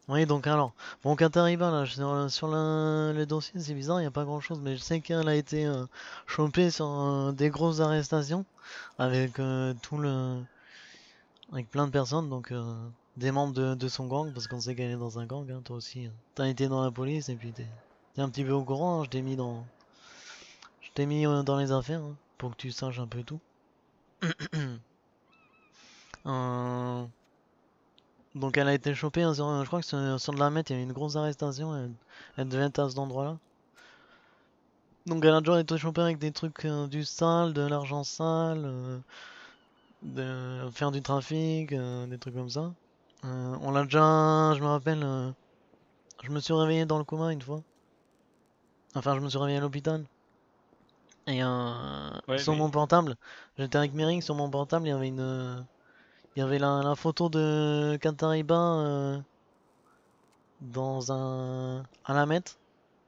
Oui, donc alors, bon, Katariba, là, sur le dossier, c'est bizarre, il n'y a pas grand-chose, mais je sais qu'elle a été chopée sur des grosses arrestations avec avec plein de personnes, donc des membres de son gang, parce qu'on sait qu'elle est dans un gang, hein, toi aussi. T'as été dans la police et puis t'es un petit peu au courant, hein, je t'ai mis dans les affaires, hein, pour que tu saches un peu tout. Euh, donc elle a été chopée, hein, je crois que sur de la meth, il y a eu une grosse arrestation, elle devait être à cet endroit-là. Donc elle a déjà été chopée avec des trucs du sale, de l'argent sale, de faire du trafic, des trucs comme ça. On l'a déjà, je me rappelle, je me suis réveillé dans le coma une fois. Enfin, je me suis réveillé à l'hôpital. Et Ouais, sur mon mais portable, j'étais avec Mering, sur mon portable, il y avait la photo de Katariba à la Met,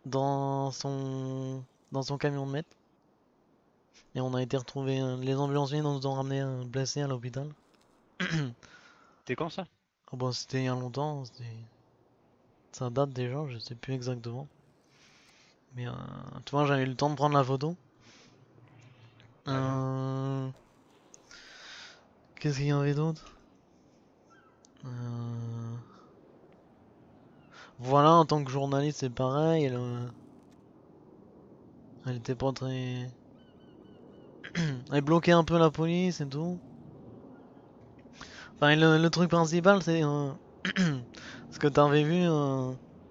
dans son camion de Met. Et on a été retrouvés, les ambulanciers nous ont ramenés blessés à l'hôpital. t'es quand ça? Oh bah, c'était il y a longtemps, ça date déjà, je sais plus exactement. Mais tu vois, j'avais eu le temps de prendre la photo. Ouais. Euh, Qu'est-ce qu'il y avait d'autre? Euh, Voilà, en tant que journaliste, c'est pareil. Elle était pas très. Elle bloquait un peu la police et tout. Enfin, le truc principal, c'est ce que t'avais vu.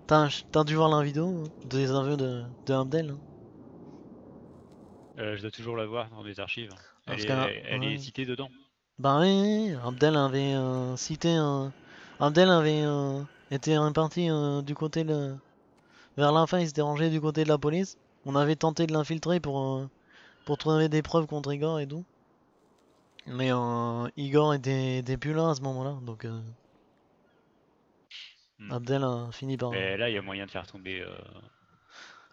T'as dû voir la vidéo des aveux de Abdel, hein. Je dois toujours la voir dans mes archives. Parce qu'elle a. Elle est Ouais. citée dedans. Bah oui, Abdel avait cité Abdel avait été reparti du côté de. Vers la fin, il s'était rangé du côté de la police. On avait tenté de l'infiltrer pour trouver des preuves contre Igor et tout. Mais Igor était plus là à ce moment-là, donc Hmm. Abdel a fini par. Mais là, il y a moyen de faire tomber.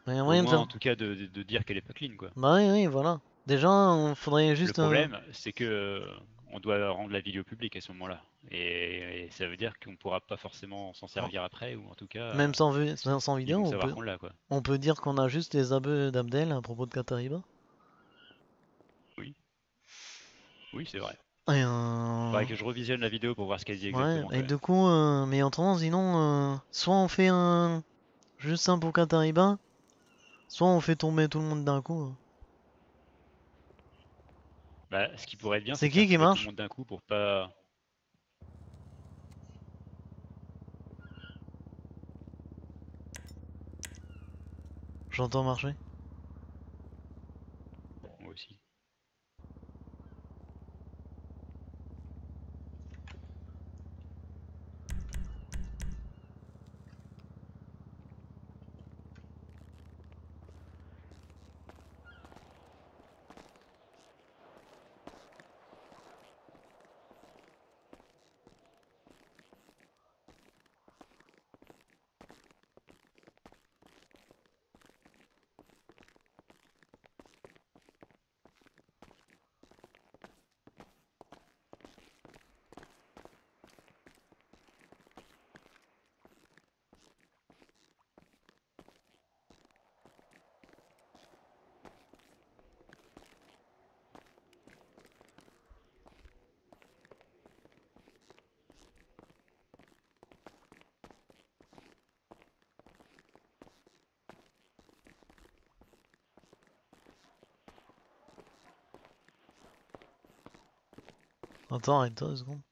Bah, y a Au moyen de moins, faire. en tout cas, de dire qu'elle est pas clean, quoi. Bah oui, oui, voilà. Déjà, on faudrait Le juste. problème, c'est que on doit rendre la vidéo publique à ce moment-là. Et ça veut dire qu'on pourra pas forcément s'en Oh, servir après, ou en tout cas, même sans ils vidéo, vont savoir qu'on l'a, quoi. on peut dire qu'on a juste les aveux d'Abdel à propos de Katariba. Oui, oui, c'est vrai. Et Faudrait que je revisionne la vidéo pour voir ce qu'elle dit ouais, exactement, et quand même. du coup, mais autrement, sinon, soit on fait juste un pour Katariba, soit on fait tomber tout le monde d'un coup, hein. Bah, ce qui pourrait être bien, c'est C'est de faire qui tomber tout le marche? monde d'un coup pour pas. J'entends marcher. Moi aussi. Attends, arrête-toi 2 secondes.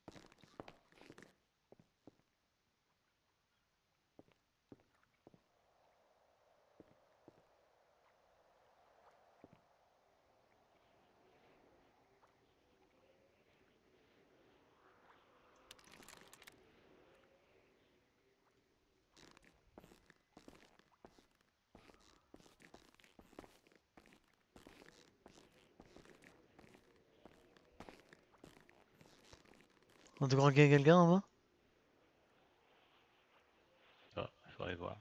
On te croit qu'il y a quelqu'un en bas? Ah, faudrait voir.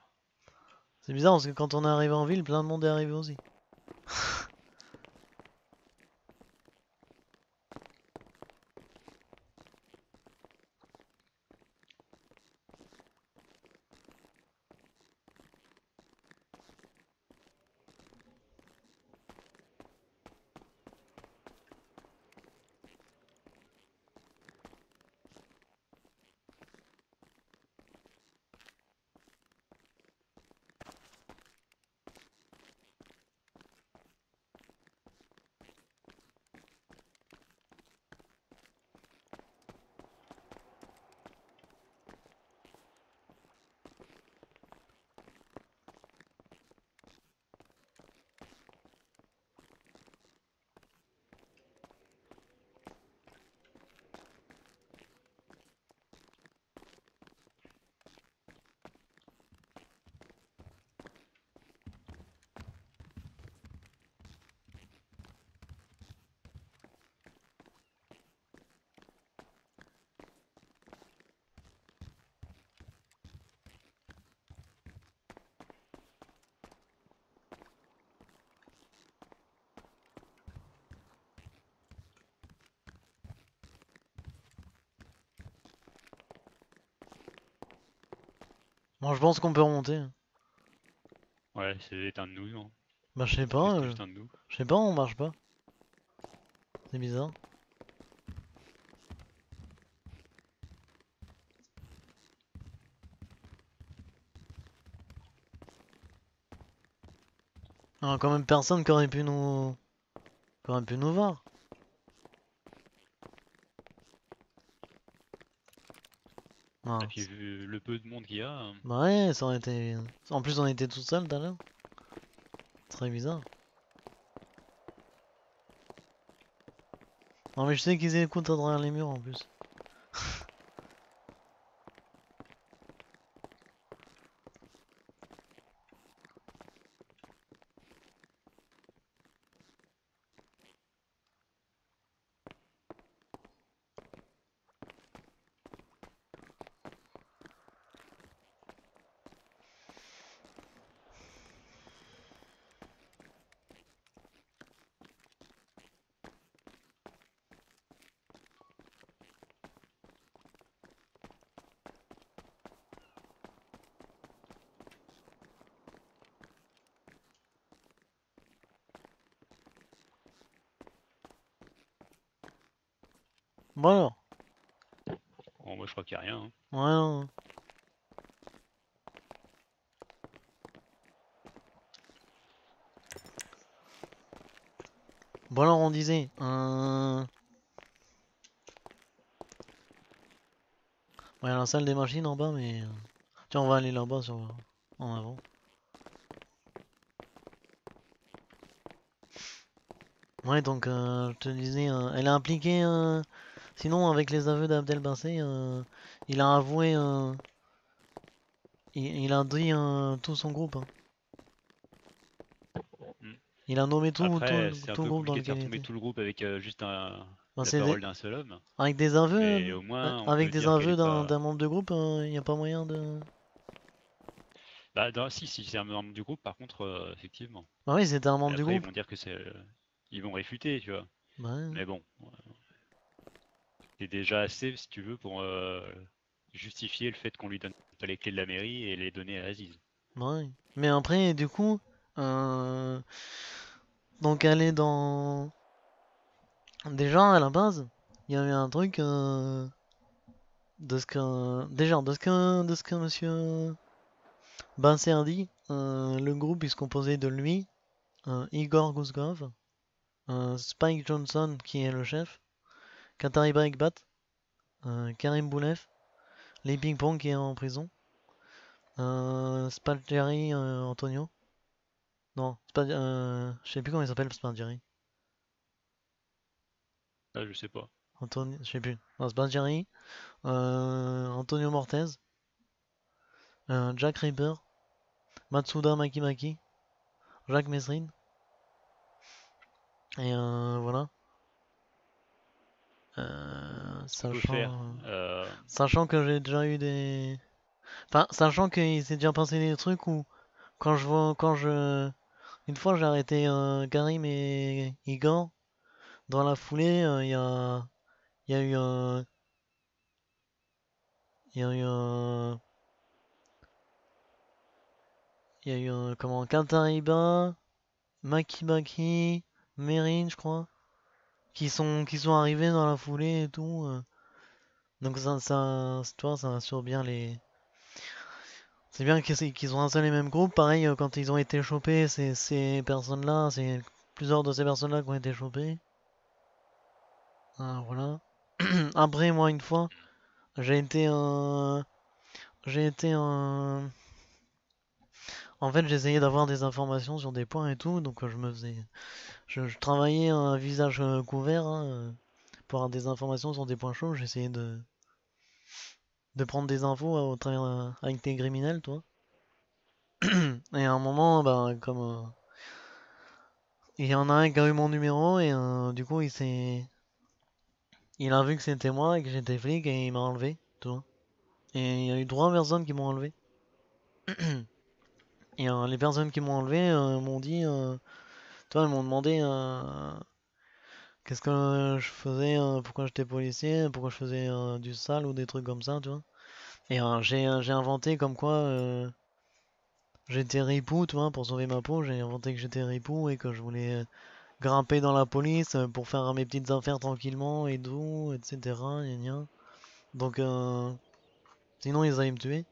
C'est bizarre parce que quand on est arrivé en ville, plein de monde est arrivé aussi. Moi je pense qu'on peut remonter. Ouais, c'est un de nous, hein. Bah je sais Parce que pas, c'était juste un de nous. je sais pas, on marche pas. C'est bizarre. Il y a quand même personne qui aurait pu nous voir. Et Ah, puis vu le peu de monde qu'il y a, bah ouais, ça aurait été... En plus on était tout seul tout à l'heure. Très bizarre. Non mais je sais qu'ils écoutent à travers les murs en plus. Bon alors. bon, moi je crois qu'il n'y a rien, hein. Ouais non. Bon alors on disait... Ouais, la salle des machines en bas mais... Tiens on va aller là-bas en avant. Ouais donc je te disais, elle est impliquée sinon avec les aveux d'Abdel Bassé, il a avoué, il a dit tout son groupe, hein. Hmm. Il a nommé Après, c'est un tout le peu groupe dans compliqué de lequel faire il tomber était. tout le groupe avec juste Ben, la c'est parole d'un seul homme. avec des aveux, Mais au moins, on avec peut des dire qu'elle aveux est d'un pas. membre de groupe, il n'y a pas moyen de... Bah, si c'est un membre du groupe, par contre, effectivement. Bah oui c'était un Mais membre du après, ils groupe. vont dire que c'est. Ils vont réfuter, tu vois. Bah ouais, Mais bon, c'est déjà assez, si tu veux, pour justifier le fait qu'on lui donne pas les clés de la mairie et les donner à Aziz. bah ouais. Mais après du coup, euh, donc elle est dans... Déjà à la base, il y avait un truc de ce que... Déjà de ce que monsieur... Ben c'est dit, le groupe il se composait de lui, Igor Guzgov, Spike Johnson qui est le chef, Qatari Breakbat, Karim Boulev, Lee Ping Pong qui est en prison, Spalgeri Antonio. Non, je sais plus comment il s'appelle Spalgeri. Ah, je sais pas. Antonio, je sais plus. Non, Spalgeri, Antonio Mortez, Jack Reaper, Matsuda Makimaki, Jacques Mesrine, et voilà. Ce qu'on peut faire, Sachant que j'ai déjà eu des... Enfin, sachant qu'il s'est déjà passé des trucs où, quand je... Une fois, j'ai arrêté Karim et Igor. Dans la foulée, il y a eu un... Il y a eu un... Il y a eu un... Comment? Katariba, Makibaki, Merin, je crois. Qui sont arrivés dans la foulée et tout. Donc tu vois, ça assure bien les... C'est bien qu'ils ont un seul et même groupe. Pareil, quand ils ont été chopés, ces personnes-là, c'est plusieurs de ces personnes-là qui ont été chopées. Voilà. Après, moi, une fois, j'ai été un... J'ai été un... En fait, j'essayais d'avoir des informations sur des points et tout, donc je me faisais... Je travaillais un visage couvert, hein, pour avoir des informations sur des points chauds. J'essayais de prendre des infos au travers avec des criminels, toi. Et à un moment, ben, comme... il y en a un qui a eu mon numéro et du coup, il a vu que c'était moi et que j'étais flic et il m'a enlevé, tu vois. Et il y a eu trois personnes qui m'ont enlevé. Et les personnes qui m'ont enlevé m'ont dit, tu vois, elles m'ont demandé qu'est-ce que je faisais, pourquoi j'étais policier, pourquoi je faisais du sale ou des trucs comme ça, tu vois. Et j'ai inventé comme quoi j'étais ripou, tu vois, pour sauver ma peau, j'ai inventé que j'étais ripou et que je voulais grimper dans la police pour faire mes petites affaires tranquillement et tout, etc. Gna gna. Donc, sinon ils allaient me tuer.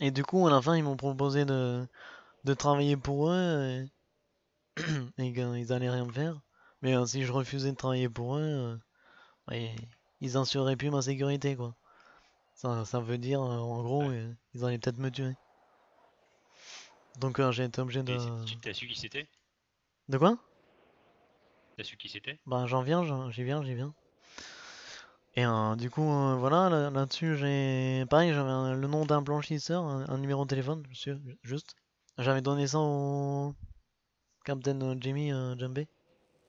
Et du coup, à la fin, ils m'ont proposé de travailler pour eux et qu'ils allaient rien me faire. Mais si je refusais de travailler pour eux, ouais, ils assureraient plus ma sécurité, quoi. Ça veut dire, en gros, Ouais. ils allaient peut-être me tuer. Donc, j'ai été obligé de... Et t'as su qui c'était? De quoi? T'as su qui c'était? Bah, j'y viens. Et du coup, voilà, là-dessus, j'ai... Pareil, j'avais le nom d'un blanchisseur, un numéro de téléphone, juste. J'avais donné ça au Captain Jimmy Jambé.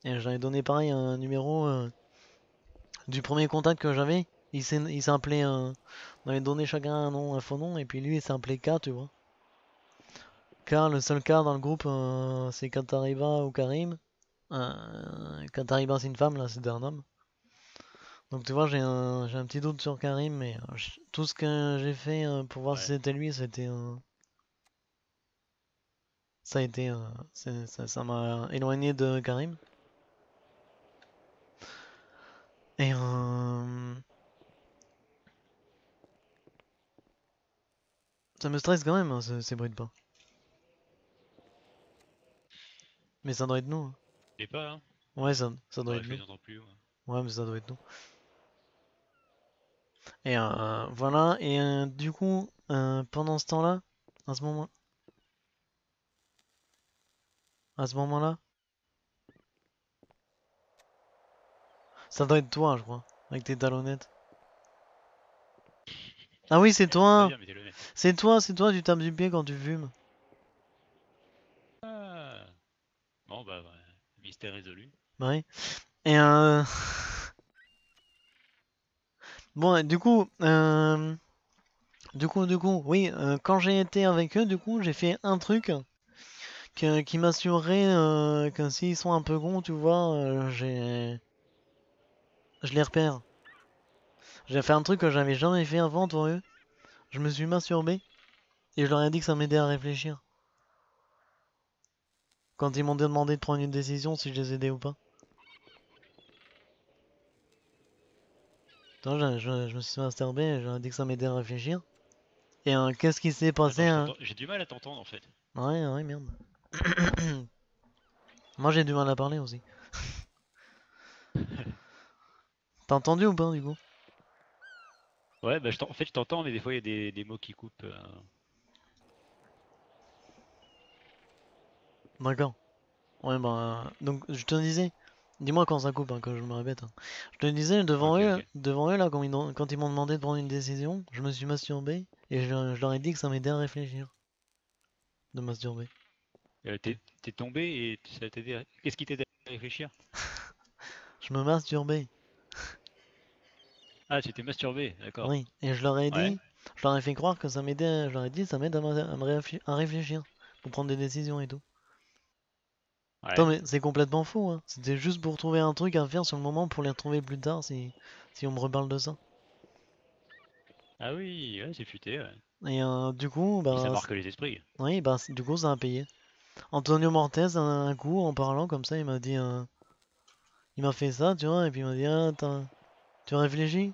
Et j'avais donné pareil un numéro du premier contact que j'avais. Il s'appelait... on avait donné chacun un nom, un faux nom, et puis lui, il s'appelait K, tu vois. K, le seul K dans le groupe, c'est Katariba ou Karim. Katariba, c'est une femme, là, c'était un homme. Donc tu vois, j'ai un petit doute sur Karim, mais tout ce que j'ai fait pour voir si Ouais. c'était lui, ça a été, ça m'a éloigné de Karim. Et ça me stresse quand même, hein, ces bruits de pas. Mais ça doit être nous, hein. Et pas, hein? Ouais, ça doit Ouais, être je nous. les entends plus. Ouais. Ouais, mais ça doit être nous. Et voilà, et du coup, pendant ce temps-là, à ce moment, à ce moment-là, ça doit être toi, je crois, avec tes talonnettes. Ah oui, Elle est pas bien, mais t'es le nez. c'est toi, tu tapes du pied quand tu fumes. Ah. Bon, bah, ouais. Mystère résolu. Bah oui. Et bon, du coup, oui, quand j'ai été avec eux, du coup, j'ai fait un truc qui m'assurerait que s'ils sont un peu cons, tu vois, je les repère. J'ai fait un truc que j'avais jamais fait avant, toi, eux. Je me suis masturbé et je leur ai dit que ça m'aidait à réfléchir. Quand ils m'ont demandé de prendre une décision, si je les aidais ou pas. Tu vois, je me suis masturbé et je leur ai dit que ça m'aidait à réfléchir. Et qu'est-ce qui s'est passé, Attends, hein? j'ai du mal à t'entendre en fait. Ouais, ouais, merde. Moi, j'ai du mal à parler aussi. T'as entendu ou pas, du coup? Ouais, bah, en fait, je t'entends, mais des fois, il y a des mots qui coupent. D'accord. Ouais, bah, donc je te disais, dis-moi quand ça coupe, hein, que je me répète, hein. Je te disais, Ok, ok. devant eux là, quand ils m'ont demandé de prendre une décision, je me suis masturbé et je leur ai dit que ça m'aidait à réfléchir, de masturber. T'es tombé et ça t'a aidé Qu'est-ce qui t'aide à réfléchir? Je me masturbais, Ah, tu t'es masturbé, d'accord. oui, et je leur ai Ouais, dit, je leur ai fait croire que ça m'aidait, je leur ai dit, ça m'aide à réfléchir, pour prendre des décisions et tout. Attends, ouais. mais c'est complètement faux, hein. C'était juste pour trouver un truc à faire sur le moment pour les retrouver plus tard si on me reparle de ça. Ah oui, ouais, c'est futé, ouais. Et du coup, Et ça bah, marque les esprits. oui, bah, du coup, ça a payé. Antonio Mortez, un coup, en parlant comme ça, il m'a dit, il m'a fait ça, tu vois, et puis il m'a dit, ah, tu réfléchis?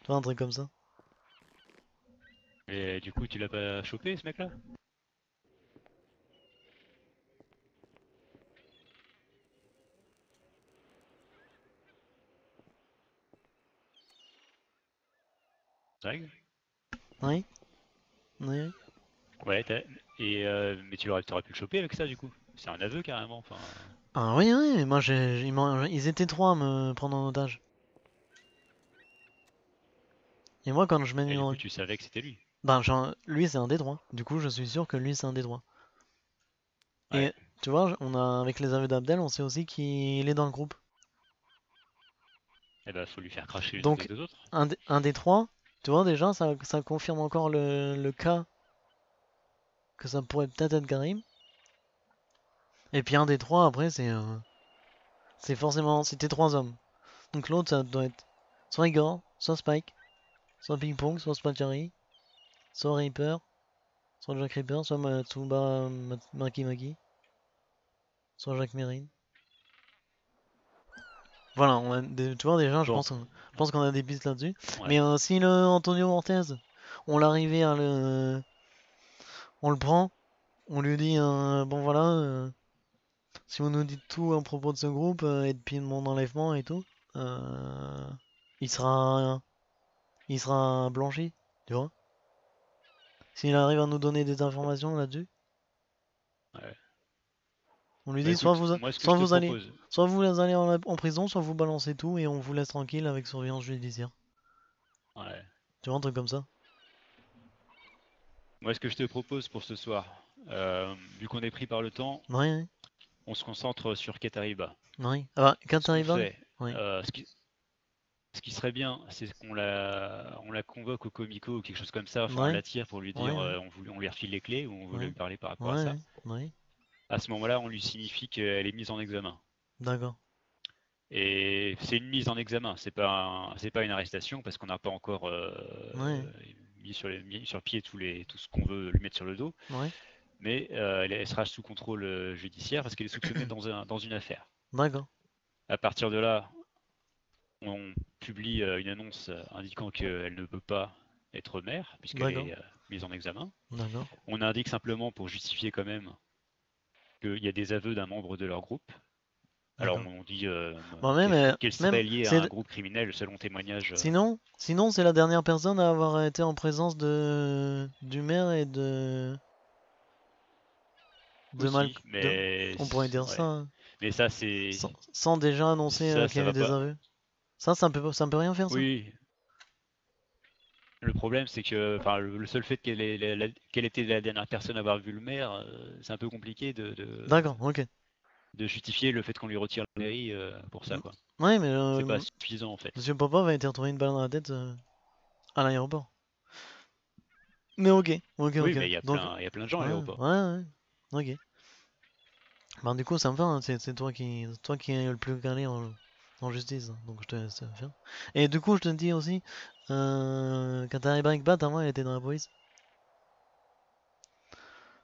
Tu vois, un truc comme ça. Et du coup, tu l'as pas chopé, ce mec-là? Zag? Oui, oui, oui. Ouais, mais t'aurais pu le choper avec ça, du coup. C'est un aveu, carrément, enfin... Ah oui, oui, mais moi, ils étaient trois à me prendre en otage. Et moi, quand je mène Et du coup, une... tu savais que c'était lui. Ben, lui, c'est un des trois. Du coup, je suis sûr que lui, c'est un des trois. Ouais. Et, tu vois, avec les aveux d'Abdel, on sait aussi qu'il est dans le groupe. Eh ben, faut lui faire cracher les Donc, deux autres. un des trois, tu vois, déjà, ça confirme encore le cas que ça pourrait peut-être être Karim. Et puis un des trois, après, c'est forcément. C'était trois hommes. Donc l'autre, ça doit être soit Igor, soit Spike. soit Ping Pong, soit Spatari, soit Reaper, soit Jack Reaper, soit Matsuba Maki Maki, soit Jack Merrin. Voilà, on a tu vois déjà, Bon, je pense qu'on a des pistes là-dessus. ouais. Mais si le Antonio Ortez, on l'arrivait on le prend, on lui dit bon voilà, si vous nous dites tout à propos de ce groupe et depuis mon enlèvement et tout, euh, il sera il sera blanchi, tu vois. S'il arrive à nous donner des informations là-dessus, Ouais. on lui Bah dit écoute, moi ce que je te propose, soit vous allez en prison, soit vous balancez tout et on vous laisse tranquille avec surveillance judiciaire. ouais. Tu vois, un truc comme ça. Moi ce que je te propose pour ce soir, vu qu'on est pris par le temps, Oui, on se concentre sur Katariba. oui. Ah bah, quand Ce qu'on t'arrives, fait, oui, ce qui serait bien, c'est on la convoque au comico ou quelque chose comme ça, enfin on oui, l'attire pour lui oui, dire oui, on lui refile les clés ou on veut oui, lui parler par rapport à oui, ça. oui, À ce moment-là, on lui signifie qu'elle est mise en examen. d'accord. Et c'est une mise en examen, c'est pas une arrestation parce qu'on n'a pas encore Oui, mis sur pied tout ce qu'on veut lui mettre sur le dos. oui, Mais elle sera sous contrôle judiciaire parce qu'elle est soupçonnée dans une affaire. d'accord, À partir de là, on publie une annonce indiquant qu'elle ne peut pas être mère puisqu'elle d'accord, est mise en examen. d'accord, On indique simplement pour justifier quand même qu'il y a des aveux d'un membre de leur groupe. Alors d'accord. on dit Bon, même, qu'elle même, serait liée à un groupe criminel selon témoignage sinon, c'est la dernière personne à avoir été en présence du maire et aussi, de, on pourrait dire ça, ouais. hein. Mais ça c'est Sans déjà annoncer qu'il y ça avait va des pas. aveux. Ça peut rien faire, ça? Oui, le problème, c'est que enfin, le seul fait qu'elle était la dernière personne à avoir vu le maire, c'est un peu compliqué D'accord, ok. de justifier le fait qu'on lui retire la mairie pour ça, Mm. quoi. Ouais, mais C'est pas suffisant, en fait. Monsieur Popov a été retrouvé une balle dans la tête à l'aéroport. Mais ok, ok, Oui, ok. mais Donc, il y a plein de gens à ouais, l'aéroport. ouais, ouais, ok. Bah, du coup, ça me va, hein, c'est toi qui es le plus calé en justice, hein, donc je te laisse faire. Et du coup, je te dis aussi, quand t'arrives avec Bat, avant, elle était dans la police.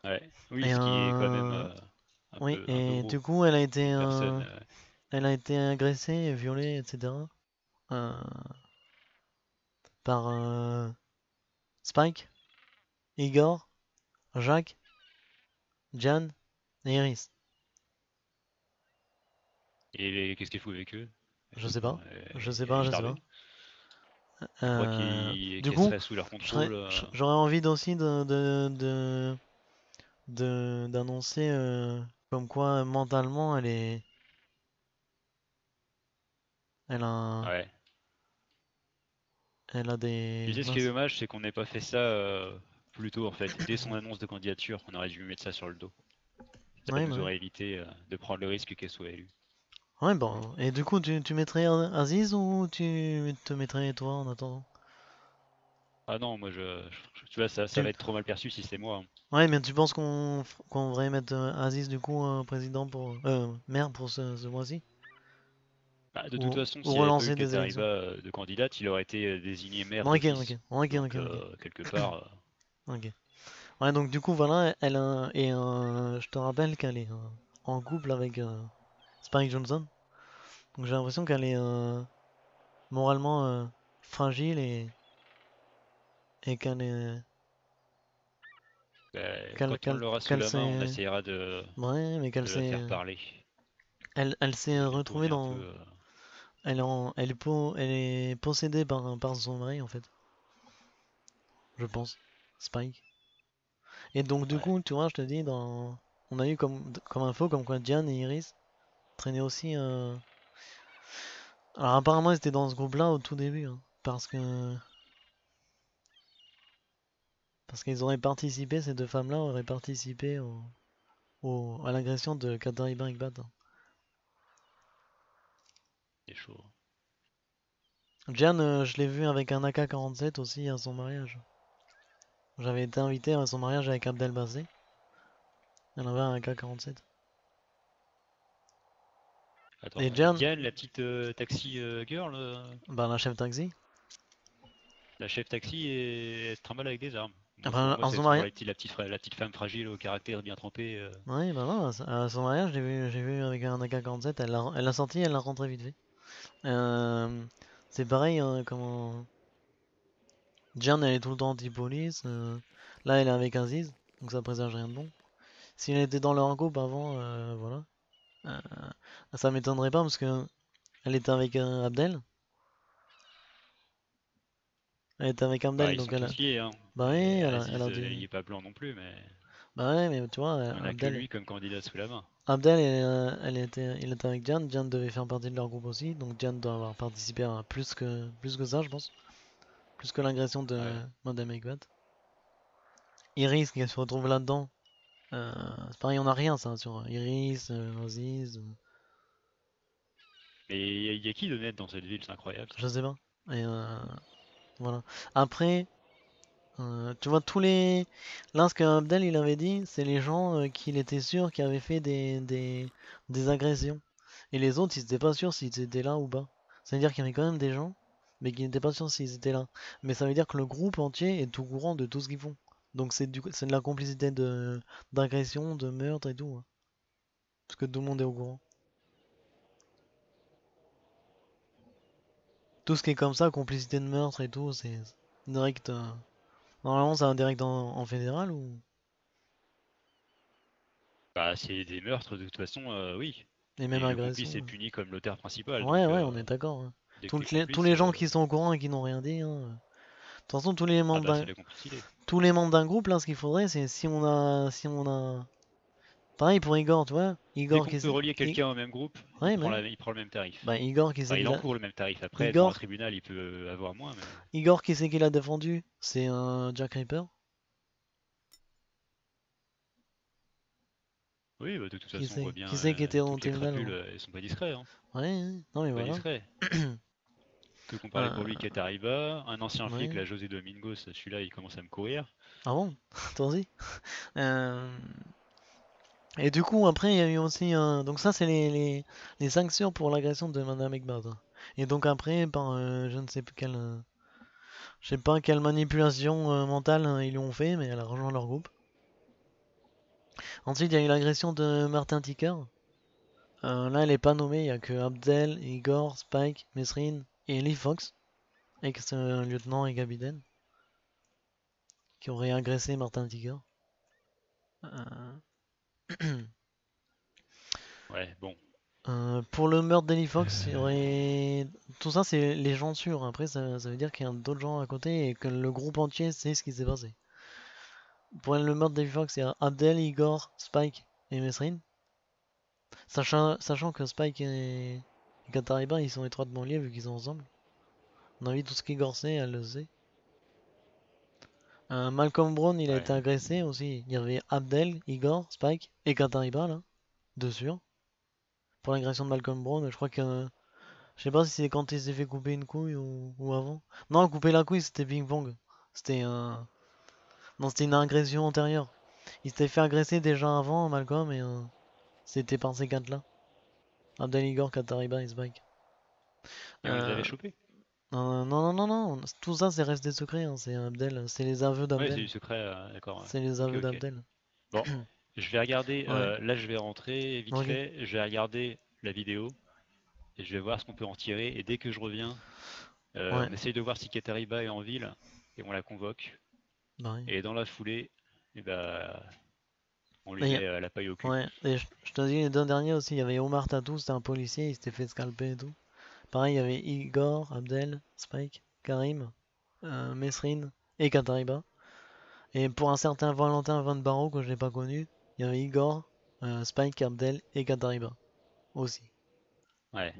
Ouais. Oui, Et ce qui est quand même oui, un peu et gros du coup, pour une personne. elle a été agressée, violée, etc. euh, par Spike, Igor, Jacques, Jan et Iris. Et qu'est-ce qu'elle fout avec eux? Elle Je fout sais quoi? pas, je sais Elle pas, est je sais pas. larvée. Tu crois Du qu'elle coup, serait sous leur contrôle j'aurais envie aussi d'annoncer comme quoi mentalement elle a, Ouais. elle a Tu des sais, ce qui est mince. dommage, c'est qu'on n'ait pas fait ça plus tôt, en fait. Dès son annonce de candidature, on aurait dû lui mettre ça sur le dos. Ça Ouais, nous ouais. aurait évité de prendre le risque qu'elle soit élue. Ouais, bon. Et du coup, tu mettrais Aziz ou tu te mettrais toi en attendant? Ah non, tu vois, ça Tu... va être trop mal perçu si c'est moi, hein. Ouais, mais tu penses qu'on devrait mettre Aziz du coup président pour maire pour ce mois-ci? Bah, de toute façon, Ou s'il n'y avait pas eu relancer des Katariba élections? de candidate, il aurait été désigné maire Ok, d'office. Donc, ok. quelque part, Ok. Ouais, donc du coup, voilà, je te rappelle qu'elle est en couple avec Spike Johnson. Donc j'ai l'impression qu'elle est moralement fragile et bah, quand on l'aura sous qu'elle la main, on s'est... essayera Ouais, mais qu'elle de la faire s'est... parler, Elle s'est de retrouvée l'épauler un dans... peu. Elle est possédée par son mari, en fait. Je pense. Spike. Et donc du Ouais. coup, tu vois, je te dis, on a eu comme info comme quoi Diane et Iris traînaient aussi... Alors apparemment, ils étaient dans ce groupe-là au tout début, hein, parce qu'ils auraient participé, ces deux femmes-là auraient participé à l'agression de Katariba Ekbat, hein. C'est chaud. Jan, je l'ai vu avec un AK-47 aussi à son mariage. J'avais été invité à son mariage avec Abdel Bazé. Elle avait un AK-47. Attends, Et Jan, Diane, la petite taxi girl bah la chef taxi. La chef taxi elle se trimballe avec des armes. Ah Moi, pour bah, moi, en c'est son toujours mariage. la petite femme fragile au caractère bien trempé. Oui, bah non, à son mariage, j'ai vu avec un AK-47, elle l'a sorti, elle l'a rentré vite fait. Euh, c'est pareil, hein, comment. Jeanne, elle est tout le temps anti-police. Là, elle est avec Aziz, donc ça présage rien de bon. Si elle était dans leur groupe avant, voilà. Euh, Ça m'étonnerait pas parce que elle était avec Abdel. Elle était avec Bah, Abdel, ils donc sont elle a. tous liés, hein. Bah oui, Et elle Aziz, a dû. il est pas blanc non plus, mais Bah ouais, mais tu vois, on a que lui comme candidat sous la main. Abdel, il était avec Diane. Diane devait faire partie de leur groupe aussi, donc Diane doit avoir participé à plus que ça, je pense. Plus que l'agression de Ouais. Madame Egbat. Iris qui se retrouve là-dedans. C'est pareil, on a rien ça sur Iris, Aziz, Mais il y a qui d'honnête dans cette ville, c'est incroyable ça. je sais pas. Et voilà. Après, tu vois, tous les. Là, ce que Abdel il avait dit, c'est les gens qu'il était sûr qui avaient fait des agressions. Et les autres, ils étaient pas sûrs s'ils étaient là ou pas. Ça veut dire qu'il y avait quand même des gens, mais qui n'étaient pas sûrs s'ils étaient là. Mais ça veut dire que le groupe entier est au courant de tout ce qu'ils font. Donc c'est de la complicité d'agression, de meurtre et tout, hein. Parce que tout le monde est au courant. Tout ce qui est comme ça, complicité de meurtre et tout, c'est direct. Normalement, c'est un direct en fédéral ou. Bah, c'est des meurtres de toute façon, oui. Et même Mais le complice agression. est puni comme l'auteur principal, Ouais, donc ouais, on est d'accord, hein. dès que t'es Tous complice, les gens qui sont au courant et qui n'ont rien dit, hein. De toute façon, ah bah c'est la complicité. tous les membres d'un groupe, là, ce qu'il faudrait, c'est si on a, pareil pour Igor, tu vois, Dès Igor qu'on qui, peut relier quelqu'un au même groupe, ouais, mais, il prend le même tarif. bah, Igor qui Enfin, sait il qu'il a, encourt le même tarif. Après, devant un Igor, tribunal, il peut avoir moins, mais... Igor qui sait qu'il a défendu, c'est un Jack Ripper, Oui, bah, de toute façon, on voit bien, qui sait qu'il était au toutes les tribunal, crapules, hein. elles sont pas discrets, hein. Ouais, non mais Pas voilà. discrets. Que qu'on parlait pour lui Euh, Katariba, un ancien flic, ouais. la José Domingos, celui-là, il commence à me courir. Ah bon? Toi aussi? Euh, Et du coup, après, il y a eu aussi un. Donc, ça, c'est les sanctions pour l'agression de Madame Ekbaz, hein. Et donc, après, par je ne sais plus quelle. Je sais pas quelle manipulation mentale ils lui ont fait, mais elle a rejoint leur groupe. Ensuite, il y a eu l'agression de Martin Ticker. Là, elle est pas nommée, il y a que Abdel, Igor, Spike, Mesrine et Lee Fox, ex-lieutenant et capitaine, qui auraient agressé Martin Ticker. Euh, Ouais, bon. Pour le meurtre d'Ellie Fox, il y aurait. Tout ça, c'est les gens sûrs. Après, ça veut dire qu'il y a d'autres gens à côté et que le groupe entier sait ce qui s'est passé. Pour le meurtre d'Ellie Fox, il y a Abdel, Igor, Spike et Mesrine. Sachant que Spike et Katariba, ils sont étroitement liés vu qu'ils sont ensemble. On a vu tout ce qu'Igor sait, elle le sait. Malcolm Brown, il a Ouais. été agressé aussi. Il y avait Abdel, Igor, Spike et Katariba là, de sûr. Pour l'agression de Malcolm Brown, je crois que je sais pas si c'est quand il s'est fait couper une couille ou avant. Non, couper la couille, c'était ping-pong. C'était un. Non, c'était une agression antérieure. Il s'était fait agresser déjà avant, Malcolm, et c'était par ces quatre-là. Abdel Igor, Katariba et Spike. Et on les Euh, avait chopés. non. Tout ça, c'est resté secret, hein. C'est Abdel. C'est les aveux Ouais, c'est d'Abdel. du secret, d'accord. Ouais. C'est les Ok, aveux ok. d'Abdel. Bon, je vais regarder, Ouais, là je vais rentrer vite ok. fait, je vais regarder la vidéo et je vais voir ce qu'on peut en tirer. Et dès que je reviens, Ouais, on essaye de voir si Katariba est en ville et on la convoque. bah oui. Et dans la foulée, eh ben, on lui Mais met la paille au cul. ouais, et je te dis, les deux derniers aussi, il y avait Omar Tatou, c'était un policier, il s'était fait scalper et tout. Pareil, il y avait Igor, Abdel, Spike, Karim, Mesrine et Katariba. Et pour un certain Valentin Van Barrow que je n'ai pas connu, il y avait Igor, Spike, Abdel et Katariba aussi. Ouais.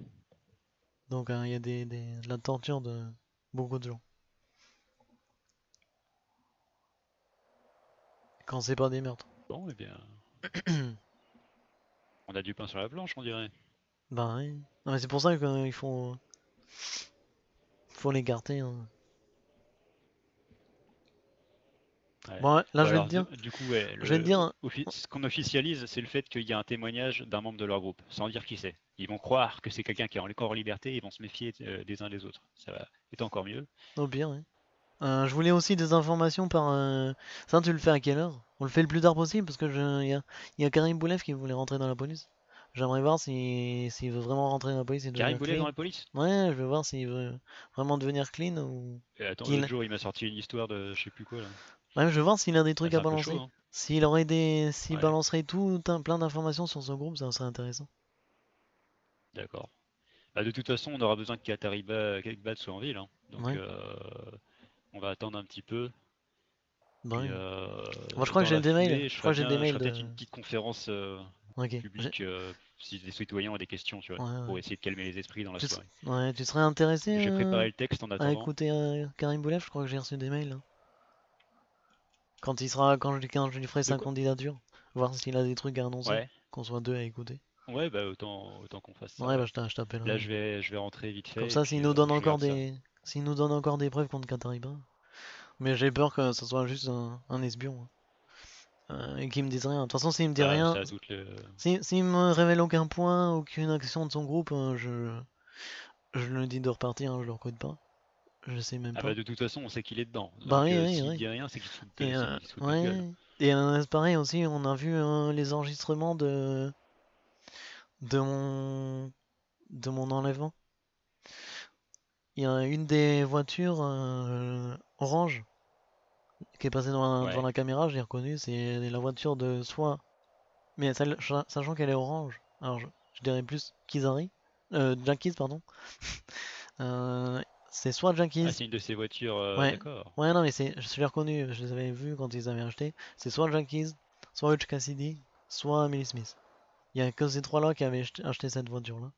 Donc il y a de la torture de beaucoup de gens. Quand c'est pas des meurtres. Bon, eh bien, on a du pain sur la planche, on dirait. Bah oui. Non, mais c'est pour ça qu'il faut l'écarter, hein. Ouais. Bon, ouais, là Bon je vais te alors, dire, du coup, ouais, je vais te dire, ce qu'on officialise, c'est le fait qu'il y a un témoignage d'un membre de leur groupe, sans dire qui c'est. Ils vont croire que c'est quelqu'un qui est encore en liberté, ils vont se méfier des uns des autres. Ça va être encore mieux. au pire, hein. Je voulais aussi des informations par. Ça, tu le fais à quelle heure? On le fait le plus tard possible parce que il y a Karim Boulev qui voulait rentrer dans la police. J'aimerais voir s'il veut vraiment rentrer dans la police et Karim devenir Boulet dans clean. la police? Ouais, je veux voir s'il veut vraiment devenir clean ou Et attends, l'autre qu'il. jour, il m'a sorti une histoire de je sais plus quoi là. Ouais, je veux voir s'il a des Ah, trucs c'est à un peu chaud, balancer. hein. S'il Ouais, balancerait plein d'informations sur ce groupe, ça serait intéressant. d'accord. Bah, de toute façon, on aura besoin que Kekbat soit en ville, hein. Donc, Ouais, on va attendre un petit peu. bah Et oui. Moi, je crois que dans j'ai la des mails. foulée, Je crois que j'ai des je mails ferai peut-être de. une petite conférence Ok. publique si les citoyens ont des questions, tu vois, Ouais, ouais. pour essayer de calmer les esprits dans la soirée. Ouais, tu serais intéressé J'ai préparé le texte en à attendant. écouter Karim Boulev? Je crois que j'ai reçu des mails, là. Quand je lui ferai De sa quoi? candidature, voir s'il a des trucs à annoncer, Ouais, qu'on soit deux à écouter. ouais, bah autant qu'on fasse ça, Ouais, bah ouais. je t'appellerai. Là, je vais rentrer vite Comme fait et ça, puis je regarde ça. s'il nous donne encore des preuves contre Katariba. Mais j'ai peur que ce soit juste un espion, hein. Et qu'il me dise rien. De toute façon, s'il me dit Bah, rien, ça ajoute le. s'il me révèle aucun point, aucune action de son groupe, je le dis de repartir, hein, je le recrute pas. Je sais même Ah pas. bah de toute façon, on sait qu'il est dedans. Bah Donc oui, oui, s'il oui. dit rien, c'est qu'il se fout Et il se fout de notre gueule. ouais. Et c'est pareil aussi, on a vu les enregistrements de mon de mon enlèvement. Il y a une des voitures orange qui est passée devant Ouais. la caméra, j'ai reconnu, c'est la voiture de soit. Mais sachant qu'elle est orange, alors je dirais plus Kizari, Jackies, pardon. Euh, c'est soit Ah, Jackies, c'est une de ces voitures, ouais, d'accord. ouais, non, mais je l'ai reconnu, je les avais vus quand ils avaient acheté. C'est soit Jackies, soit Hutch Cassidy, soit Millie Smith. Il y a que ces trois-là qui avaient acheté cette voiture-là.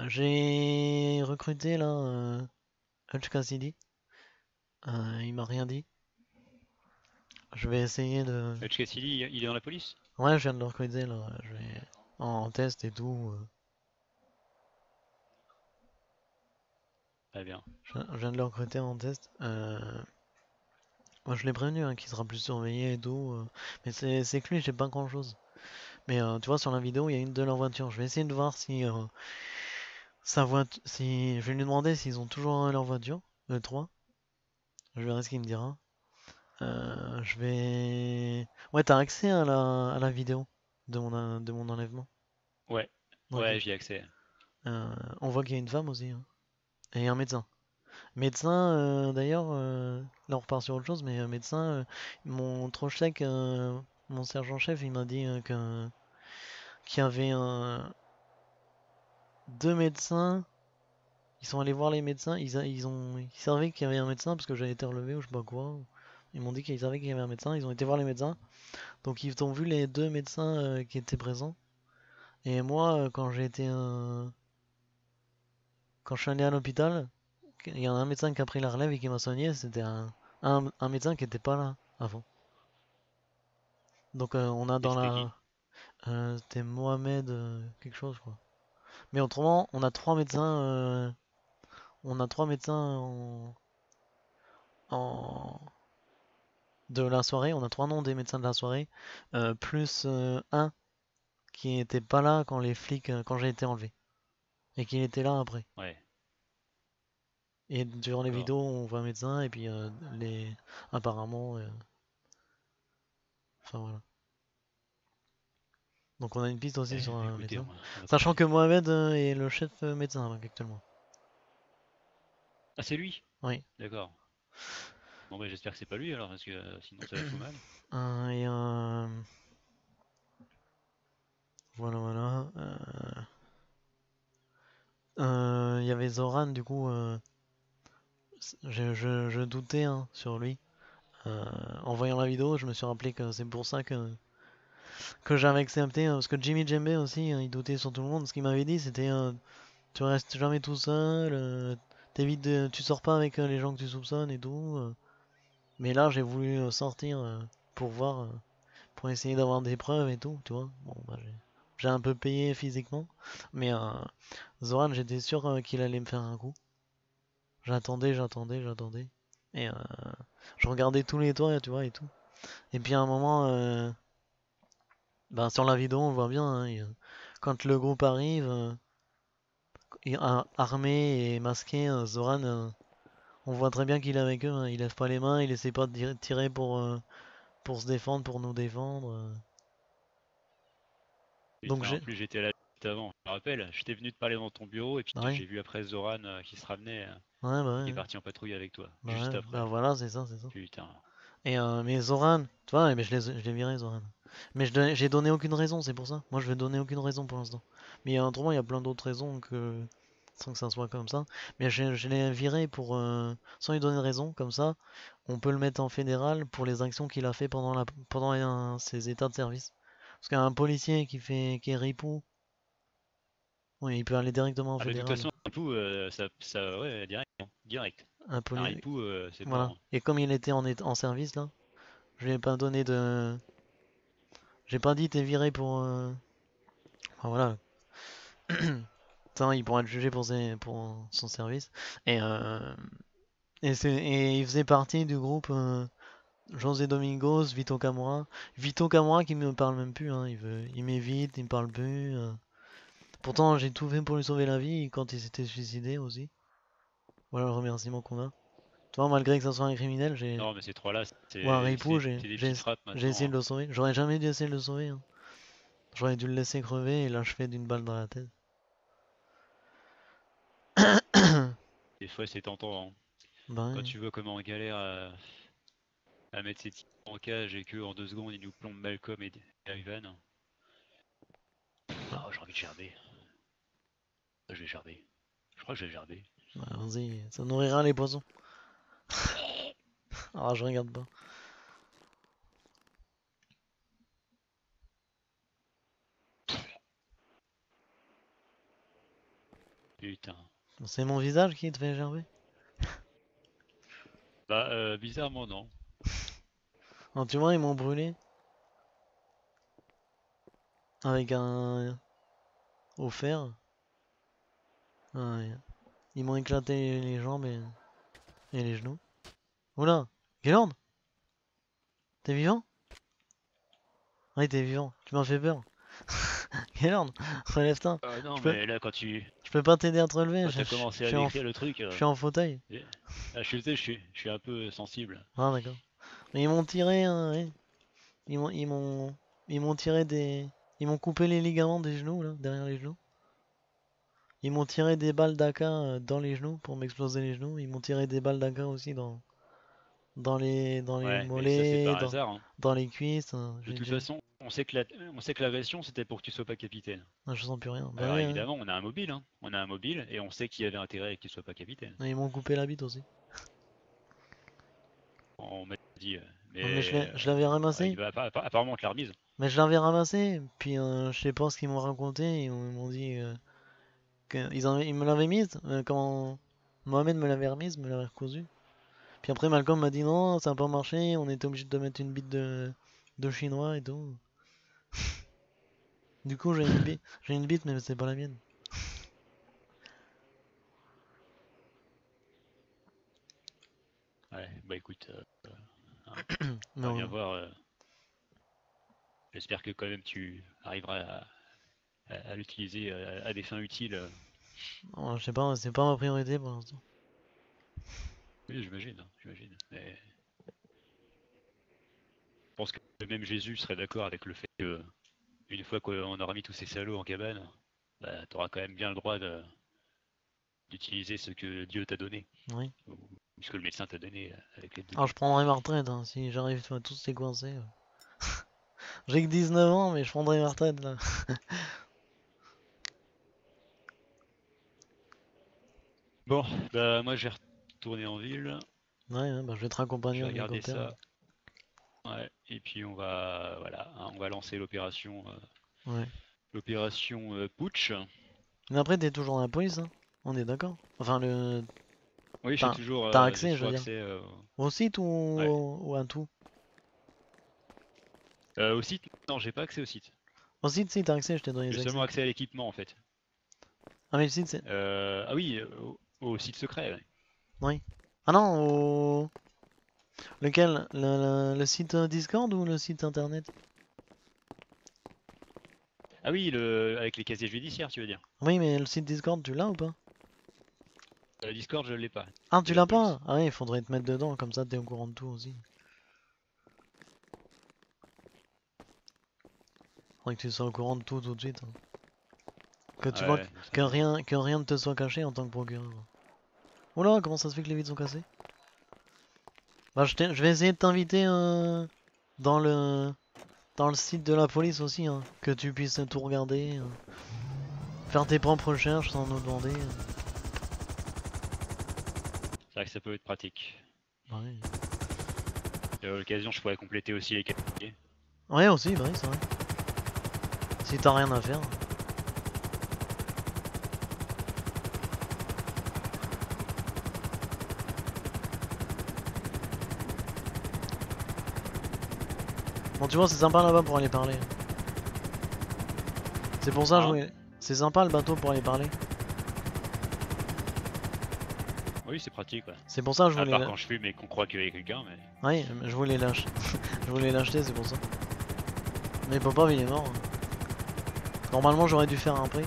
J'ai recruté là Hutch Cassidy. Il m'a rien dit. Je vais essayer de. Hutch Cassidy, il est dans la police? Ouais, je viens de le recruter là. Je vais en test et tout. Très bien. Je viens de le recruter en test. Moi, je l'ai prévenu hein, qu'il sera plus surveillé et tout. Mais c'est que lui, j'ai pas grand chose. Mais tu vois, sur la vidéo, il y a une de leurs voitures. Je vais essayer de voir si si je vais lui demander s'ils ont toujours leur voiture, le 3. Je verrai ce qu'il me dira. Je vais. Ouais, t'as accès à la vidéo de mon enlèvement. Ouais, Ok. ouais, j'y ai accès. On voit qu'il y a une femme aussi, hein. Et un médecin. Médecin, d'ailleurs, là on repart sur autre chose, mais médecin, mon trochec, mon sergent-chef, il m'a dit qu'il y avait deux médecins. Ils sont allés voir les médecins, ils savaient qu'il y avait un médecin parce que j'avais été relevé ou je sais pas quoi. Ils m'ont dit qu'ils savaient qu'il y avait un médecin, ils ont été voir les médecins. Donc ils ont vu les deux médecins qui étaient présents. Et moi, quand je suis allé à l'hôpital, il y a un médecin qui a pris la relève et qui m'a soigné. C'était un médecin qui était pas là avant. Donc on a Et dans c'était qui? la... C'était Mohamed quelque chose, quoi. Mais autrement, on a trois médecins en- de la soirée. On a trois noms des médecins de la soirée. Plus un qui était pas là quand les flics... quand j'ai été enlevé. Et qui était là après. Ouais, Et durant les d'accord. vidéos, on voit un médecin et puis apparemment... enfin voilà. Donc on a une piste aussi Eh, sur un écoutez, médecin. on va Sachant continuer. que Mohamed est le chef médecin donc, actuellement. Ah, c'est lui? Oui. D'accord. Bon, bah j'espère que c'est pas lui alors, parce que sinon ça va être mal. Et voilà, voilà. Il y avait Zoran, du coup, je doutais hein, sur lui. Euh, En voyant la vidéo, je me suis rappelé que c'est pour ça que j'avais accepté. Parce que Jimmy Djembe aussi, il doutait sur tout le monde. Ce qu'il m'avait dit, c'était tu restes jamais tout seul, tu sors pas avec les gens que tu soupçonnes et tout. Mais là, j'ai voulu sortir pour voir, pour essayer d'avoir des preuves et tout, tu vois. Bon, bah, j'ai un peu payé physiquement, mais Zoran, j'étais sûr qu'il allait me faire un coup. J'attendais. Et je regardais tous les toits, tu vois, et tout. Et puis à un moment, bah, sur la vidéo, on voit bien, hein, quand le groupe arrive, armé et masqué, Zoran, On voit très bien qu'il est avec eux, hein. Il lève pas les mains, il essaie pas de tirer pour se défendre, pour nous défendre. Donc Putain, en plus j'étais là juste avant, je me rappelle, j'étais venu te parler dans ton bureau et puis ouais, j'ai vu après Zoran qui se ramenait, ouais, bah qui est ouais, parti en patrouille avec toi, bah juste ouais, bah après. voilà, c'est ça, c'est ça. Putain. Et mais Zoran, tu vois, mais je l'ai viré Zoran. Mais j'ai donné aucune raison, c'est pour ça. Moi je vais donner aucune raison pour l'instant. Mais autrement, il y a plein d'autres raisons que sans que ça soit comme ça. Mais je l'ai viré pour sans lui donner de raison, comme ça, on peut le mettre en fédéral pour les actions qu'il a fait pendant ses états de service. Parce qu'un policier qui est ripou, oui, il peut aller directement en Ah, mais de toute fédéral. façon, Ripou, ouais, direct, hein, direct. Un Un poli... Ripou, c'est Voilà. mort, hein. Et comme il était en service là, je lui ai pas donné de. J'ai pas dit t'es viré pour. Enfin, voilà. Putain, il pourra être jugé pour son service. Et, et il faisait partie du groupe José Domingos, Vito Camora. Vito Camora qui me parle même plus, hein. Il m'évite, il me parle plus. Pourtant, j'ai tout fait pour lui sauver la vie quand il s'était suicidé aussi. Voilà le remerciement qu'on a. Toi, malgré que ça soit un criminel, Non, mais ces trois-là, ou un c'est ripou, c'est des petites frappes j'ai essayé maintenant, de hein. le sauver. J'aurais jamais dû essayer de le sauver, hein. J'aurais dû le laisser crever et l'achever d'une balle dans la tête. Des fois, c'est tentant, hein. Bah Quand ouais. tu vois comment on galère à mettre ces types en cage et qu'en 2 secondes, ils nous plombent Malcolm et Ivan. Ah, j'ai envie de gerber. Je vais gerber. Je crois que je vais gerber. Bah, vas-y, ça nourrira les poissons. Ah, je regarde pas. Putain. C'est mon visage qui te fait gerber? Bah, bizarrement, non. Alors, tu vois, ils m'ont brûlé avec un au fer. Ouais. Ils m'ont éclaté les jambes et les genoux. Oula, Gaylord, t'es vivant? Oui, t'es vivant. Tu m'as fait peur. Gaylord, relève-toi. Non, Je peux, mais là, je peux pas t'aider à te relever. quand t'as commencé Je à suis en, décrire le truc, je suis en fauteuil. là, je suis un peu sensible. Ah, d'accord. Mais ils m'ont tiré, hein, ouais. Ils m'ont, ils m'ont, ils m'ont tiré des, ils m'ont coupé les ligaments des genoux là, derrière les genoux. Ils m'ont tiré des balles d'AK dans les genoux pour m'exploser les genoux. Ils m'ont tiré des balles d'AK aussi dans les Ouais, mais ça, c'est mollets, par hasard, hein. dans les cuisses, hein. De toute façon, on sait que l'agression, c'était pour que tu sois pas capitaine. Ah, je sens plus rien. Bah Alors ouais, ouais. évidemment, on a un mobile, hein. On a un mobile et on sait qu'il y avait intérêt à qu'il soit pas capitaine. Ils m'ont coupé la bite aussi. On m'a dit, Ouais, mais mais je l'avais ramassé. apparemment, on te l'a remise. Mais je l'avais ramassé. Puis je sais pas ce qu'ils m'ont raconté. Ils m'ont dit ils me l'avaient mise. Quand Mohamed me l'avait remise, me l'avait recousue. Puis après Malcolm m'a dit non, ça n'a pas marché. On était obligé de mettre une bite de chinois et tout. Du coup j'ai une bite mais c'est pas la mienne. Ouais, bah écoute, hein, on va bien Non, voir. J'espère que quand même tu arriveras à l'utiliser à des fins utiles. non, je sais pas, c'est pas ma priorité pour l'instant. Oui, j'imagine, hein, j'imagine. Mais je pense que même Jésus serait d'accord avec le fait que une fois qu'on aura mis tous ces salauds en cabane, bah, t'auras quand même bien le droit d'utiliser ce que Dieu t'a donné, Oui. ou ce que le médecin t'a donné avec l'aide de Alors Dieu. je prendrai ma retraite hein, si j'arrive à tous séquencer. J'ai que 19 ans mais je prendrai ma retraite là. Bon, bah moi je vais retourner en ville, Ouais, ouais, bah, je vais te je raccompagner vais en regarder hélicoptère. ça, ouais, et puis on va, voilà, hein, on va lancer Ouais. l'opération Putsch. Mais après t'es toujours dans la police, hein. On est d'accord? Enfin Oui, T'as t'as j'ai accès, je veux toujours dire. accès, Au site ouais. ou à tout? Au site, non, j'ai pas accès au site. Au site, si, t'as accès, je t'ai donné J'ai les seulement accès. accès à l'équipement en fait. Ah, mais le site, c'est. Ah oui, au site secret, ouais. Oui. Ah non, lequel? Le site Discord ou le site internet? Ah oui, avec les casiers judiciaires, tu veux dire. Oui, mais le site Discord, tu l'as ou pas? Discord, je l'ai pas. Ah, De tu la l'as police. pas? Ah oui, il faudrait te mettre dedans, comme ça t'es au courant de tout aussi. Faudrait que tu sois au courant de tout tout de suite, hein. Que tu vois Ouais, ça va. que rien ne te soit caché en tant que procureur. Oula, comment ça se fait que les vitres sont cassées? Bah, je vais essayer de t'inviter dans le dans le site de la police aussi, hein, que tu puisses tout regarder, faire tes propres recherches sans nous demander. C'est vrai que ça peut être pratique. Ouais. Et à l'occasion, je pourrais compléter aussi les casiers. Ouais, aussi, bah oui, c'est vrai. Si t'as rien à faire. Bon, tu vois, c'est sympa là-bas pour aller parler. C'est pour ça que je Hein? voulais. C'est sympa le bateau pour aller parler. Oui, c'est pratique, ouais. C'est pour ça que je À voulais. part quand je fume et qu'on croit qu'il y a quelqu'un, mais... Ouais, je voulais l'acheter. Je voulais l'acheter, c'est pour ça. Mais Popov il est mort, hein. Normalement, j'aurais dû faire un prix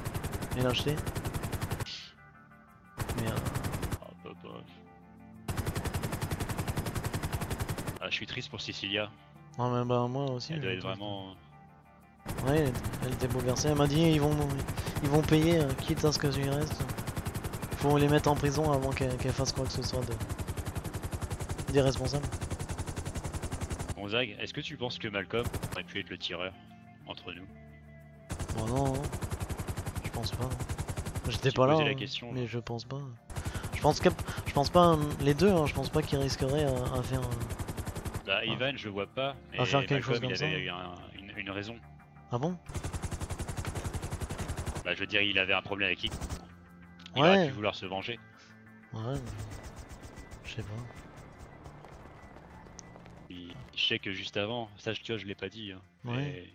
et l'acheter. Mais Ah, bah. Ah, je suis triste pour Cecilia. non, mais bah, moi aussi, Elle je doit me être trompe. vraiment... Ouais, elle était bouleversée. Elle m'a dit ils vont payer, quitte à ce que tu y restes. Faut les mettre en prison avant qu'elle fasse quoi que ce soit d'irresponsable. Gonzague, est-ce que tu penses que Malcolm aurait pu être le tireur entre nous? Bon, non, non, je pense pas. J'étais Tu me pas là, posais la hein, question, mais là. je pense pas. Je pense que, je pense pas, les deux, hein, je pense pas qu'ils risqueraient à faire, Bah, Ivan, je le vois pas, à faire mais quelque chose Malcolm, il comme ça. avait eu une raison. Ah bon? Bah, je veux dire, il avait un problème avec Igor. Il aurait pu Ouais, vouloir se venger. ouais, je sais pas. Je sais que juste avant, ça, tu vois, je l'ai pas dit, hein, Ouais. mais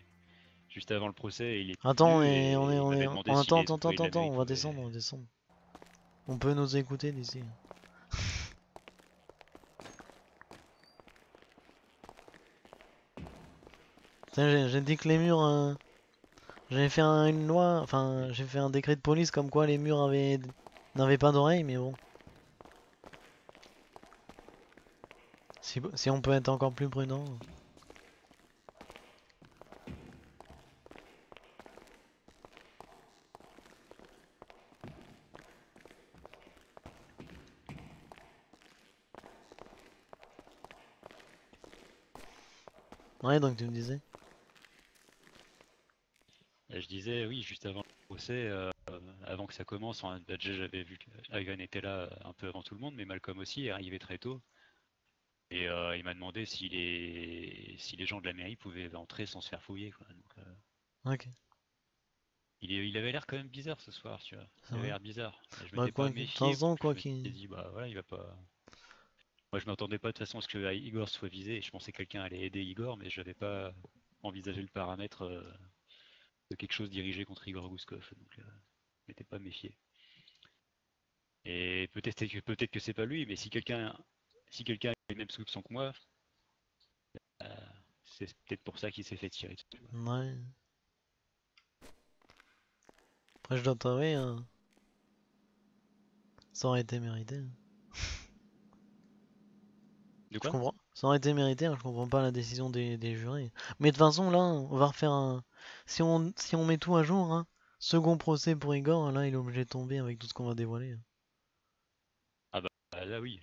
juste avant le procès, il est Attends, venu et et il m'avait demandé si attends, les attends, attends, employés de la attends, mairie pouvaient... on va descendre. On peut nous écouter d'ici. Tiens, j'ai dit que les murs, j'avais fait une loi, enfin, j'ai fait un décret de police comme quoi les murs n'avaient pas d'oreilles, mais bon. Si on peut être encore plus prudent. Ouais, donc tu me disais. Et je disais, oui, juste avant le procès, avant que ça commence, bah, déjà j'avais vu que Ivan était là un peu avant tout le monde, mais Malcolm aussi est arrivé très tôt. Et il m'a demandé si les gens de la mairie pouvaient entrer sans se faire fouiller, quoi. Donc, Ok, il avait l'air quand même bizarre ce soir, tu vois. c'est Il avait vrai. l'air bizarre. Et je Bah m'étais pas quoi, de toute méfié. façon, Je quoi me qu'il... suis dit, bah voilà, il va pas. Moi, je m'attendais pas de toute façon à ce que Igor soit visé. Et je pensais que quelqu'un allait aider Igor, mais je n'avais pas envisagé le paramètre de quelque chose dirigé contre Igor Gouskov. Donc, je m'étais pas méfié. Et peut-être que c'est pas lui, mais si quelqu'un a les mêmes soupçons que moi, euh, c'est peut-être pour ça qu'il s'est fait tirer dessus. Ouais. Après, je dois t'avouer, ça aurait été mérité, hein. De Je quoi? comprends. Ça aurait été mérité, hein, je comprends pas la décision des jurés. Mais de toute façon, là, on va refaire un... si on met tout à jour, hein, second procès pour Igor, là, il est obligé de tomber avec tout ce qu'on va dévoiler, hein. Ah bah là oui,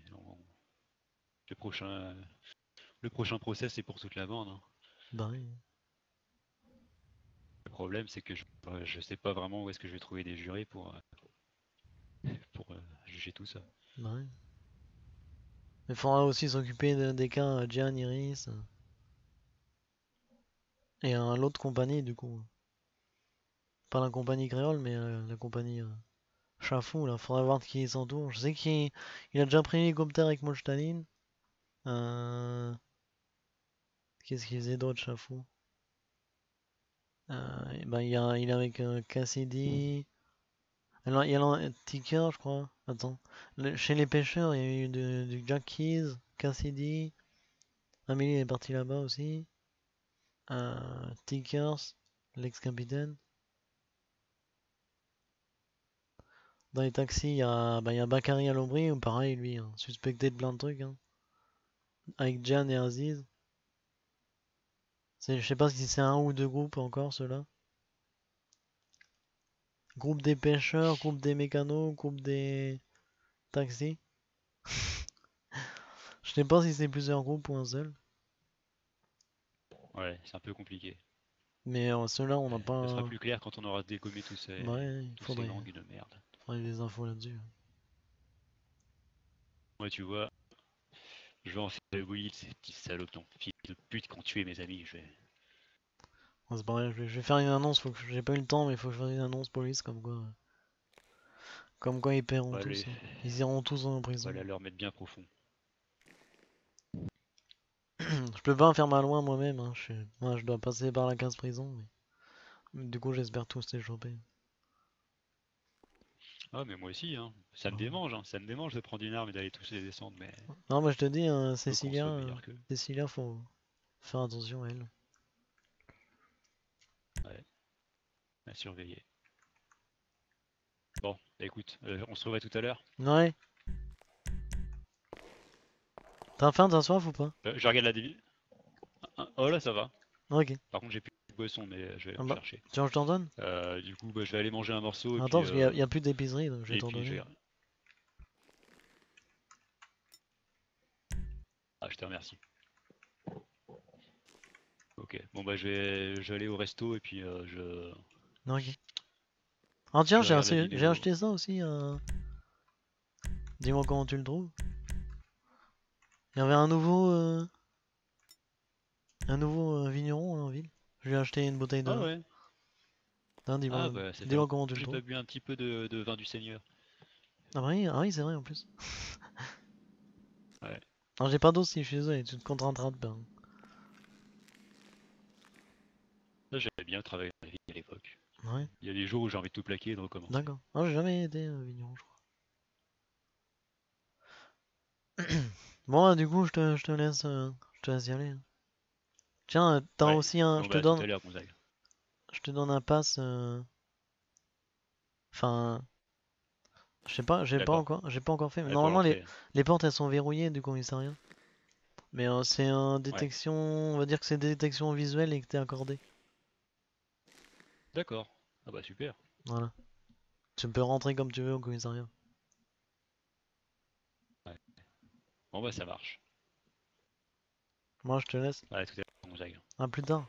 le prochain, le prochain procès c'est pour toute la bande, hein. Bah oui. Le problème c'est que je sais pas vraiment où est-ce que je vais trouver des jurés pour juger tout ça. Bah oui. Il faudra aussi s'occuper des cas Gian, Iris et l'autre compagnie du coup. Pas la compagnie créole, mais la compagnie Chafou là. Faudra voir qui s'entoure. Je sais qu'il a déjà pris l'hélicoptère avec Molstaline. Euh, Qu'est-ce qu'il faisait d'autre, Chafou? Et ben, il est avec Cassidy. Alors, il y a un Ticker, je crois. Attends. Chez les pêcheurs, il y a eu du Jack Keys, Cassidy. Amélie est partie là-bas aussi. Tickers, l'ex-capitaine. Dans les taxis, il y a Bakary Alobri, ou pareil, lui, hein, suspecté de plein de trucs. Hein, avec Jan et Aziz. Je sais pas si c'est un ou deux groupes encore, ceux-là. Groupe des pêcheurs, groupe des mécanos, groupe des taxis. Je sais pas si c'est plusieurs groupes ou un seul. Ouais, c'est un peu compliqué. Mais ceux-là, on n'a Ça sera pas. plus clair quand on aura dégommé Ouais, il tous ces gangs de merde. faudrait des infos là-dessus. Moi, tu vois, je vais en faire bouillir ces petits salopes, non, fils de pute qui ont tué mes amis. Je vais. Ouais, c'est pareil, je vais faire une annonce, j'ai pas eu le temps, mais il faut que je fasse une annonce police comme quoi. Comme quoi ils paieront On va tous. aller, Hein. Ils iront tous en on va prison. aller leur mettre bien profond. Je peux pas en faire ma loi moi-même. Hein. Moi, je dois passer par la case prison. Mais du coup, j'espère tous les choper. Ah, mais moi aussi, hein. Ça me Ouais. démange, hein. Ça me démange de prendre une arme et d'aller tous les descendre, mais Non, moi je te dis, faut qu'on soit meilleur qu'eux. Cécilia, faut faire attention à elle. Ouais, à surveiller. Bon, bah écoute, on se revoit tout à l'heure. Ouais. T'as faim, t'as soif ou pas? Je regarde la débit. Oh là, ça va. Ok. Par contre, j'ai plus de boisson, mais je vais aller Ah en bah, chercher. tu veux que je t'en donne? Du coup, bah, je vais aller manger un morceau Attends, parce qu'il y a plus d'épicerie, donc je vais et t'en puis je donner. vais. Ah, je te remercie. Ok. Bon bah je vais aller au resto et puis Ok. Ah tiens, je regarde la j'ai vidéo. acheté ça aussi. Dis-moi comment tu le trouves. Il y avait un nouveau vigneron en ville. Je lui ai acheté une bouteille de Ah vin. ouais. Hein, Ah bah ça fait dis-moi longtemps comment tu que le j'ai trouves. pas bu un petit peu de vin du Seigneur. Ah oui c'est vrai en plus. Ouais. Non, j'ai pas d'eau si je suis désolé, tu te contenteras de pain. Ça j'avais bien travaillé dans la vie à l'époque. Ouais, Il y a des jours où j'ai envie de tout plaquer et de recommencer. d'accord. Non, j'ai jamais été vigneron, je crois. Bon, du coup, je te laisse y aller. Hein. Tiens, t'as Ouais. aussi un, Bon bah à tout à l'heure Gonzague. je te donne un pass. Enfin, je sais pas, D'accord. j'ai pas encore fait. Mais Ouais, pour normalement, l'entrée. les portes elles sont verrouillées du commissariat. Mais c'est un Ouais. détection, on va dire que c'est détection visuelle et que t'es accordé. D'accord. Ah bah super. Voilà. Tu peux rentrer comme tu veux au commissariat. Ouais. Bon bah ça marche. Moi, je te laisse. Ouais, à tout à l'heure Gonzague. À plus tard.